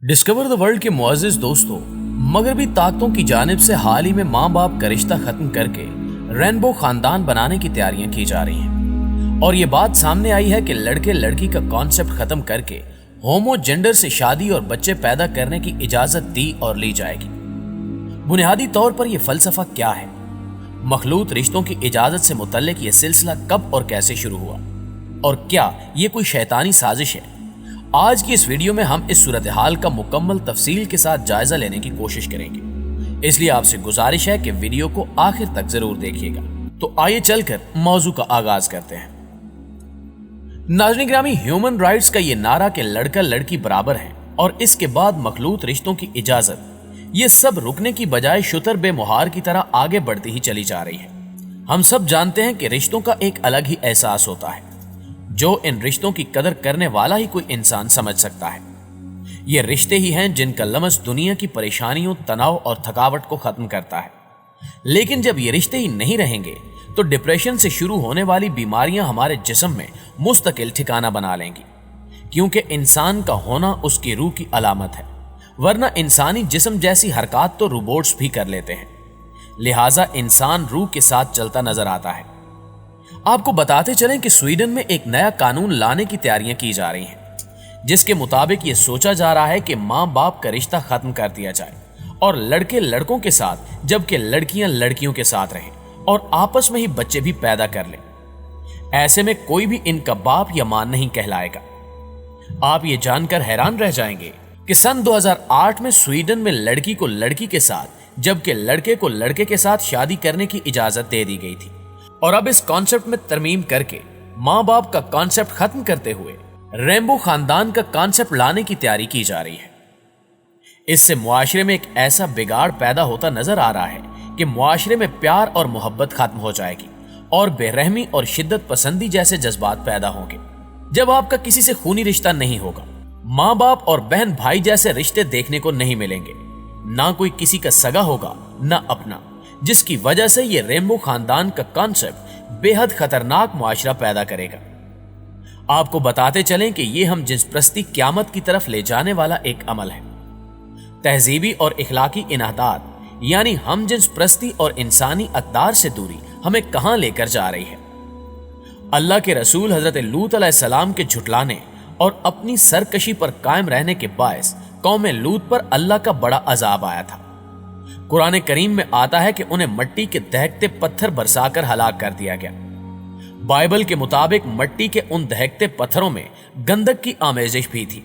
Discover the world के मुअज़्ज़िज़ दोस्तों, मगरबी ताकतों की जानिब से हाल ही में माँ बाप का रिश्ता खत्म करके रेनबो खानदान बनाने की तैयारियां की जा रही हैं और ये बात सामने आई है कि लड़के लड़की का कॉन्सेप्ट खत्म करके होमो जेंडर से शादी और बच्चे पैदा करने की इजाजत दी और ली जाएगी। बुनियादी तौर पर यह फलसफा क्या है? मखलूत रिश्तों की इजाजत से मुतल्लिक यह सिलसिला कब और कैसे शुरू हुआ और क्या ये कोई शैतानी साजिश है? आज की इस वीडियो में हम इस सूरत हाल का मुकम्मल तफसील के साथ जायजा लेने की कोशिश करेंगे, इसलिए आपसे गुजारिश है कि वीडियो को आखिर तक जरूर देखिएगा। तो आइए चलकर मौजू का आगाज करते हैं। नाज़रीन गिरामी, ह्यूमन राइट्स का ये नारा कि लड़का लड़की बराबर है और इसके बाद मखलूत रिश्तों की इजाजत, ये सब रुकने की बजाय शुतर बेमुहार की तरह आगे बढ़ती ही चली जा रही है। हम सब जानते हैं कि रिश्तों का एक अलग ही एहसास होता है जो इन रिश्तों की कदर करने वाला ही कोई इंसान समझ सकता है। ये रिश्ते ही हैं जिनका लमस दुनिया की परेशानियों, तनाव और थकावट को खत्म करता है। लेकिन जब ये रिश्ते ही नहीं रहेंगे तो डिप्रेशन से शुरू होने वाली बीमारियां हमारे जिस्म में मुस्तकिल ठिकाना बना लेंगी, क्योंकि इंसान का होना उसकी रूह की अलामत है, वरना इंसानी जिस्म जैसी हरकत तो रोबोट्स भी कर लेते हैं। लिहाजा इंसान रूह के साथ चलता नजर आता है। आपको बताते चलें कि स्वीडन में एक नया कानून लाने की तैयारियां की जा रही हैं, जिसके मुताबिक ये सोचा जा रहा है कि माँ बाप का रिश्ता खत्म कर दिया जाए और लड़के लड़कों के साथ जबकि लड़कियां लड़कियों के साथ रहें और आपस में ही बच्चे भी पैदा कर लें। ऐसे में कोई भी इनका बाप या मां नहीं कहलाएगा। आप ये जानकर हैरान रह जाएंगे कि सन 2008 में स्वीडन में लड़की को लड़की के साथ जबकि लड़के को लड़के के साथ शादी करने की इजाजत दे दी गई थी और अब इस कॉन्सेप्ट में तरमीम करके माँ बाप का कॉन्सेप्ट खत्म करते हुए रेनबो खानदान का कॉन्सेप्ट लाने की तैयारी की जा रही है। इससे मुआशरे में एक ऐसा बिगाड़ पैदा होता नजर आ रहा है कि मुआशरे में प्यार और मोहब्बत खत्म हो जाएगी और बेरहमी और शिद्दत पसंदी जैसे जज्बात पैदा होंगे। जब आपका किसी से खूनी रिश्ता नहीं होगा, माँ बाप और बहन भाई जैसे रिश्ते देखने को नहीं मिलेंगे, ना कोई किसी का सगा होगा ना अपना, जिसकी वजह से ये रेनबो खानदान का कॉन्सेप्ट बेहद खतरनाक मुआशरा पैदा करेगा। आपको बताते चलें कि ये हम जिन्स प्रस्ती क़यामत की तरफ ले जाने वाला एक अमल है। तहजीबी और इखलाकी इन्हदात यानी हम जिन्स प्रस्ती और इंसानी अक़दार से दूरी हमें कहां लेकर जा रही है। अल्लाह के रसूल हजरत लूत अलैहिस्सलाम के झुटलाने और अपनी सरकशी पर कायम रहने के बायस कौम लूत पर अल्लाह का बड़ा अजाब आया था। कुरान करीम में आता है कि उन्हें मट्टी के दहकते पत्थर बरसाकर हलाक कर दिया गया। बाइबल के मुताबिक मट्टी के उन दहकते पत्थरों में गंधक की आमेजिश भी थी।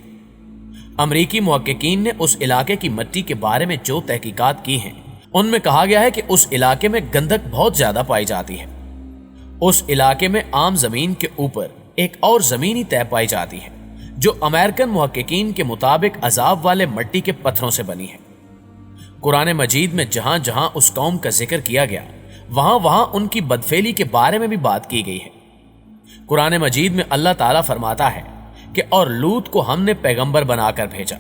अमरीकी मुहक्किकीन ने उस इलाके की मिट्टी के बारे में जो तहकीकात की हैं, उनमें कहा गया है कि उस इलाके में गंधक बहुत ज्यादा पाई जाती है। उस इलाके में आम जमीन के ऊपर एक और जमीनी तह पाई जाती है जो अमेरिकन मुहक्किकीन के मुताबिक अजाब वाले मिट्टी के पत्थरों से बनी है। कुरान मजीद में जहां जहां उस कौम का जिक्र किया गया, वहां वहां उनकी बदफेली के बारे में भी बात की गई है। कुरान मजीद में अल्लाह ताला फरमाता है कि और लूत को हमने पैगंबर बनाकर भेजा।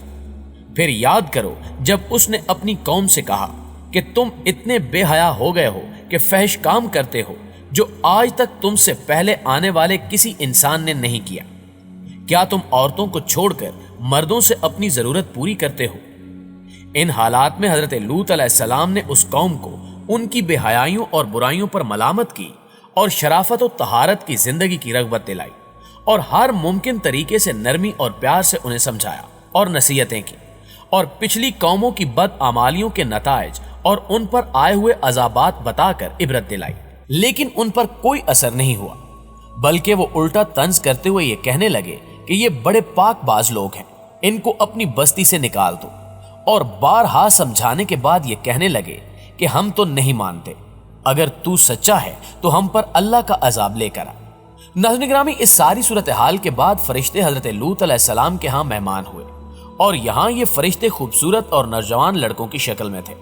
फिर याद करो जब उसने अपनी कौम से कहा कि तुम इतने बेहया हो गए हो कि फहश काम करते हो जो आज तक तुमसे पहले आने वाले किसी इंसान ने नहीं किया। क्या तुम औरतों को छोड़कर मर्दों से अपनी जरूरत पूरी करते हो? इन हालात में हजरत लूत अलैहिस्सलाम ने उस कौम को उनकी बेहयाइयों और बुराइयों पर मलामत की और शराफत और तहारत की जिंदगी की रगबत दिलाई और हर मुमकिन तरीके से नरमी और प्यार से उन्हें समझाया और नसीहतें की और पिछली कौमों की बदआमालियों के नताइज और उन पर आए हुए अजाबात बताकर इबरत दिलाई। लेकिन उन पर कोई असर नहीं हुआ, बल्कि वो उल्टा तंज करते हुए ये कहने लगे कि ये बड़े पाकबाज लोग हैं, इनको अपनी बस्ती से निकाल दो। और बारहा समझाने के बाद ये कहने लगे कि हम तो नहीं मानते, अगर तू सच्चा है तो हम पर अल्लाह का अजाब लेकर आ। नाज़रीन गिरामी, इस सारी सूरत हाल के बाद फरिश्ते हजरत लूत अलैहिस्सलाम के यहाँ मेहमान हुए और यहाँ ये फरिश्ते खूबसूरत और नौजवान लड़कों की शक्ल में थे।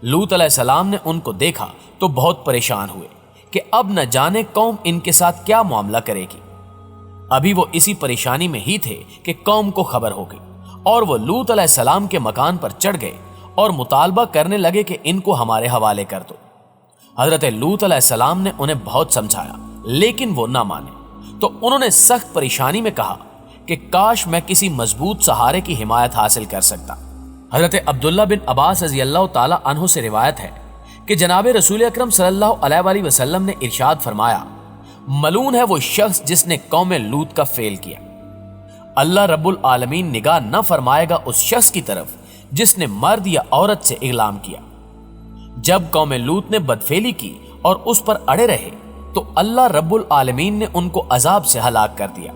लूत अलैहिस्सलाम ने उनको देखा तो बहुत परेशान हुए कि अब न जाने कौम इनके साथ क्या मामला करेगी। अभी वो इसी परेशानी में ही थे कि कौम को खबर हो गई और वो लूत अलैहिस्सलाम के मकान पर चढ़ गए और मुतालबा करने लगे कि इनको हमारे हवाले कर दो। हजरत लूत अलैहिस्सलाम ने उन्हें बहुत समझाया, लेकिन वो ना माने। तो उन्होंने सख्त परेशानी में कहा کہ کاش میں کسی مضبوط سہارے کی حمایت حاصل کر سکتا۔ حضرت عبداللہ بن عباس رضی اللہ تعالی عنہ سے روایت ہے کہ جناب رسول اکرم صلی اللہ علیہ وآلہ وسلم نے ارشاد فرمایا، ملعون ہے وہ شخص جس نے قوم لوط کا فعل کیا۔ اللہ رب العالمین نگاہ نہ فرمائے گا اس شخص کی طرف جس نے مرد یا عورت سے اغلام کیا۔ جب قوم لوط نے بدفعلی کی اور اس پر اڑے رہے تو اللہ رب العالمین نے ان کو عذاب سے ہلاک کر دیا۔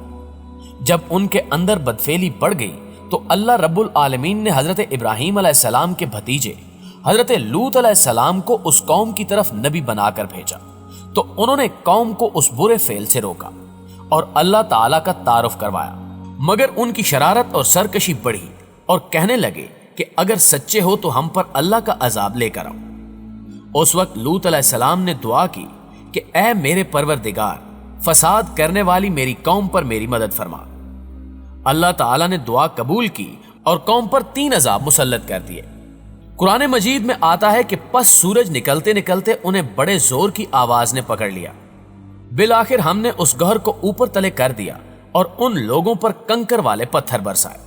جب ان کے اندر بدفعلی بڑھ گئی تو اللہ رب العالمین نے حضرت ابراہیم علیہ السلام کے بھتیجے حضرت لوط علیہ السلام کو اس قوم کی طرف نبی بنا کر بھیجا، تو انہوں نے قوم کو اس برے فعل سے روکا اور اللہ تعالیٰ کا تعارف کروایا، مگر ان کی شرارت اور سرکشی بڑھی اور کہنے لگے کہ اگر سچے ہو تو ہم پر اللہ کا عذاب لے کر آؤ۔ اس وقت لوط علیہ السلام نے دعا کی کہ اے میرے پروردگار، فساد کرنے والی میری قوم پر میری مدد فرما۔ اللہ تعالیٰ نے دعا قبول کی اور قوم پر 3 عذاب مسلط کر دیے۔ قرآن مجید میں آتا ہے کہ پس سورج نکلتے نکلتے انہیں بڑے زور کی آواز نے پکڑ لیا، بالآخر ہم نے اس گہر کو اوپر تلے کر دیا اور ان لوگوں پر کنکر والے پتھر برسائے۔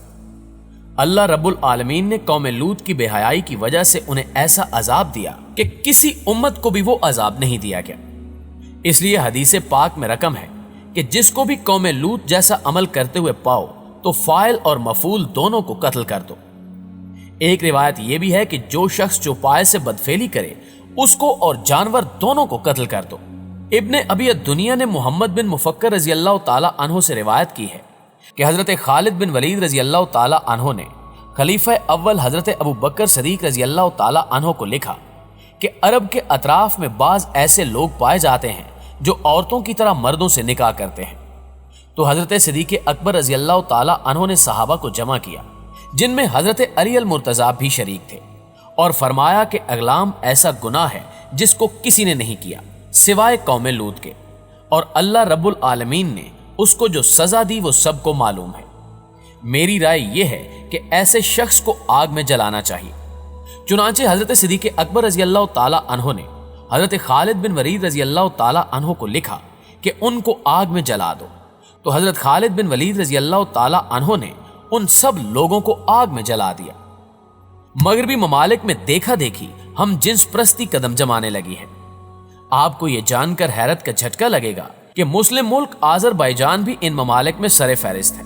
اللہ رب العالمین نے قوم لوط کی بے حیائی کی وجہ سے انہیں ایسا عذاب دیا کہ کسی امت کو بھی وہ عذاب نہیں دیا گیا۔ اس لیے حدیث پاک میں رقم ہے کہ جس کو بھی قوم لوط جیسا عمل کرتے ہوئے پاؤ تو فاعل اور مفعول دونوں کو قتل کر دو۔ ایک روایت یہ بھی ہے کہ جو شخص چوپائے سے بدفعلی کرے اس کو اور جانور دونوں کو قتل کر دو۔ ابن ابی الدنیا نے محمد بن مفکر رضی اللہ تعالی عنہ سے روایت کی ہے کہ حضرت خالد بن ولید رضی اللہ تعالی عنہ نے خلیفہ اول حضرت ابو بکر صدیق رضی اللہ تعالی عنہ کو لکھا کہ عرب کے اطراف میں بعض ایسے لوگ پائے جاتے ہیں جو عورتوں کی طرح مردوں سے نکاح کرتے ہیں۔ تو حضرت صدیق اکبر رضی اللہ تعالی عنہ نے صحابہ کو جمع کیا، جن میں حضرت علی المرتضیٰ بھی شریک تھے، اور فرمایا کہ اغلام ایسا گناہ ہے جس کو کسی نے نہیں کیا سوائے قوم لوط کے، اور اللہ رب العالمین نے اس کو جو سزا دی وہ سب کو معلوم ہے۔ میری رائے یہ ہے کہ ایسے شخص کو آگ میں جلانا چاہیے۔ چنانچہ حضرت صدیق اکبر رضی اللہ تعالی عنہ نے حضرت خالد بن ولید رضی اللہ تعالی عنہ کو لکھا کہ ان کو آگ میں جلا دو، تو حضرت خالد بن ولید رضی اللہ تعالی عنہ نے ان سب لوگوں کو آگ میں جلا دیا۔ مغربی ممالک میں دیکھا دیکھی ہم جنس پرستی قدم جمانے لگی ہے۔ آپ کو یہ جان کر حیرت کا جھٹکا لگے گا کہ مسلم ملک آذربائیجان بھی ان ممالک میں سر فہرست ہے،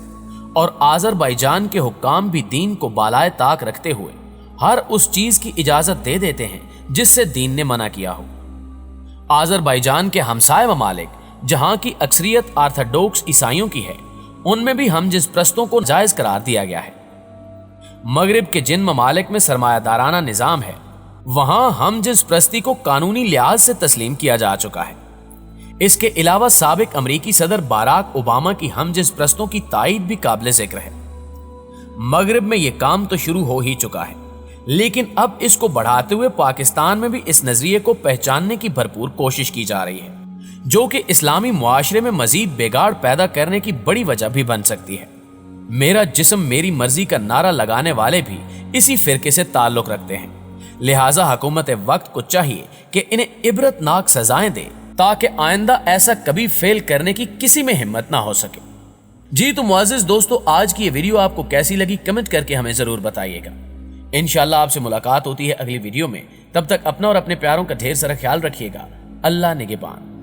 اور آذربائیجان کے حکام بھی دین کو بالائے طاق رکھتے ہوئے ہر اس چیز کی اجازت دے دیتے ہیں جس سے دین نے منع کیا ہو۔ آذربائیجان کے ہمسائے ممالک جہاں کی اکثریت آرتھوڈوکس عیسائیوں کی ہے، ان میں بھی ہم جنس پرستوں کو جائز قرار دیا گیا ہے۔ مغرب کے جن ممالک میں سرمایہ دارانہ نظام ہے، وہاں ہم جنس پرستی کو قانونی لحاظ سے تسلیم کیا جا چکا ہے۔ اس کے علاوہ سابق امریکی صدر باراک اوباما کی ہم جنس پرستوں کی تائید بھی قابل ذکر ہے۔ مغرب میں یہ کام تو شروع ہو ہی چکا ہے، لیکن اب اس کو بڑھاتے ہوئے پاکستان میں بھی اس نظریے کو پہچاننے کی بھرپور کوشش کی جا رہی ہے، جو کہ اسلامی معاشرے میں مزید بگاڑ پیدا کرنے کی بڑی وجہ بھی بن سکتی ہے۔ میرا جسم میری مرضی کا نعرہ لگانے والے بھی اسی فرقے سے تعلق رکھتے ہیں، لہٰذا حکومت وقت کو چاہیے کہ انہیں عبرت ناک سزائیں دے تاکہ آئندہ ایسا کبھی فیل کرنے کی کسی میں ہمت نہ ہو سکے۔ جی تو معزز دوستو، آج کی یہ ویڈیو آپ کو کیسی لگی کمنٹ کر کے ہمیں ضرور بتائیے گا۔ انشاءاللہ آپ سے ملاقات ہوتی ہے اگلی ویڈیو میں، تب تک اپنا اور اپنے پیاروں کا ڈھیر سارا خیال رکھیے گا۔ اللہ نگہبان۔